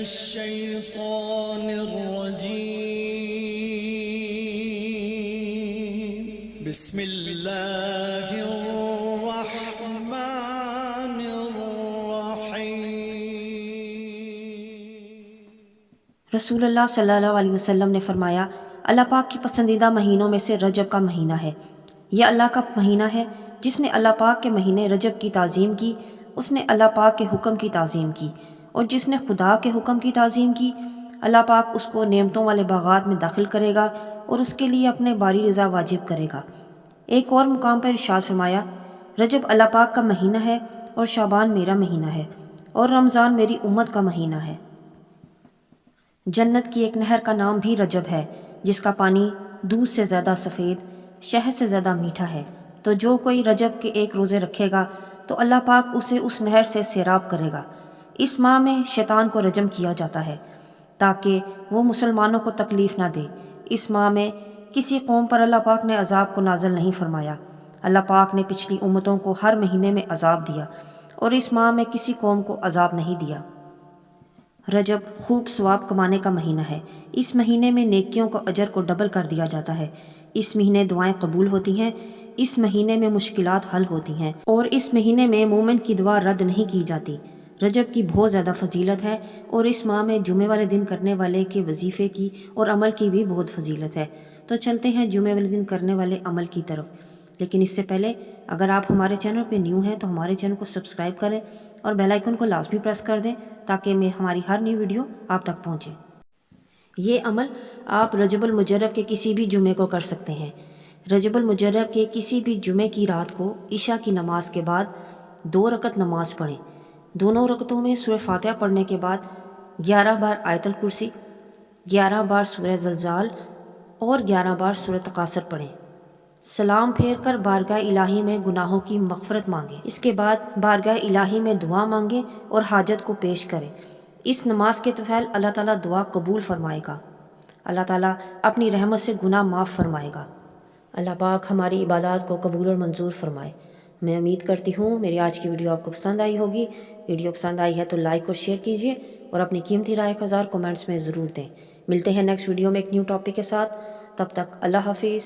الشيطان الرجيم بسم الله الرحمن الرحيم۔ رسول اللہ صلی اللہ علیہ وسلم نے فرمایا، اللہ پاک کی پسندیدہ مہینوں میں سے رجب کا مہینہ ہے۔ یہ اللہ کا مہینہ ہے۔ جس نے اللہ پاک کے مہینے رجب کی تعظیم کی، اس نے اللہ پاک کے حکم کی تعظیم کی، اور جس نے خدا کے حکم کی تعظیم کی، اللہ پاک اس کو نعمتوں والے باغات میں داخل کرے گا اور اس کے لیے اپنے باری رضا واجب کرے گا۔ ایک اور مقام پر ارشاد فرمایا، رجب اللہ پاک کا مہینہ ہے، اور شعبان میرا مہینہ ہے، اور رمضان میری امت کا مہینہ ہے۔ جنت کی ایک نہر کا نام بھی رجب ہے، جس کا پانی دودھ سے زیادہ سفید، شہد سے زیادہ میٹھا ہے۔ تو جو کوئی رجب کے ایک روزے رکھے گا تو اللہ پاک اسے اس نہر سے سیراب کرے گا۔ اس ماہ میں شیطان کو رجم کیا جاتا ہے تاکہ وہ مسلمانوں کو تکلیف نہ دے۔ اس ماہ میں کسی قوم پر اللہ پاک نے عذاب کو نازل نہیں فرمایا۔ اللہ پاک نے پچھلی امتوں کو ہر مہینے میں عذاب دیا، اور اس ماہ میں کسی قوم کو عذاب نہیں دیا۔ رجب خوب ثواب کمانے کا مہینہ ہے۔ اس مہینے میں نیکیوں کو اجر کو ڈبل کر دیا جاتا ہے۔ اس مہینے دعائیں قبول ہوتی ہیں۔ اس مہینے میں مشکلات حل ہوتی ہیں، اور اس مہینے میں مومن کی دعا رد نہیں کی جاتی۔ رجب کی بہت زیادہ فضیلت ہے، اور اس ماہ میں جمعے والے دن کرنے والے کے وظیفے کی اور عمل کی بھی بہت فضیلت ہے۔ تو چلتے ہیں جمعے والے دن کرنے والے عمل کی طرف، لیکن اس سے پہلے اگر آپ ہمارے چینل پہ نیو ہیں تو ہمارے چینل کو سبسکرائب کریں اور بیل آئیکن کو لازمی پریس کر دیں تاکہ ہماری ہر نیو ویڈیو آپ تک پہنچے۔ یہ عمل آپ رجب المجرب کے کسی بھی جمعے کو کر سکتے ہیں۔ رجب المجرب کے کسی بھی جمعے کی رات کو عشاء کی نماز کے بعد 2 رکعت نماز پڑھیں۔ دونوں رکعتوں میں سورہ فاتحہ پڑھنے کے بعد 11 بار آیت الکرسی، 11 بار سورہ زلزال اور 11 بار سورہ تکاثر پڑھیں۔ سلام پھیر کر بارگاہ الہی میں گناہوں کی مغفرت مانگیں۔ اس کے بعد بارگاہ الہی میں دعا مانگیں اور حاجت کو پیش کریں۔ اس نماز کے طفیل اللہ تعالیٰ دعا قبول فرمائے گا۔ اللہ تعالیٰ اپنی رحمت سے گناہ معاف فرمائے گا۔ اللہ پاک ہماری عبادات کو قبول اور منظور فرمائے۔ میں امید کرتی ہوں میری آج کی ویڈیو آپ کو پسند آئی ہوگی۔ ویڈیو پسند آئی ہے تو لائک اور شیئر کیجیے، اور اپنی قیمتی رائے کا اظہار کمنٹس میں ضرور دیں۔ ملتے ہیں نیکسٹ ویڈیو میں ایک نیو ٹاپک کے ساتھ، تب تک اللہ حافظ۔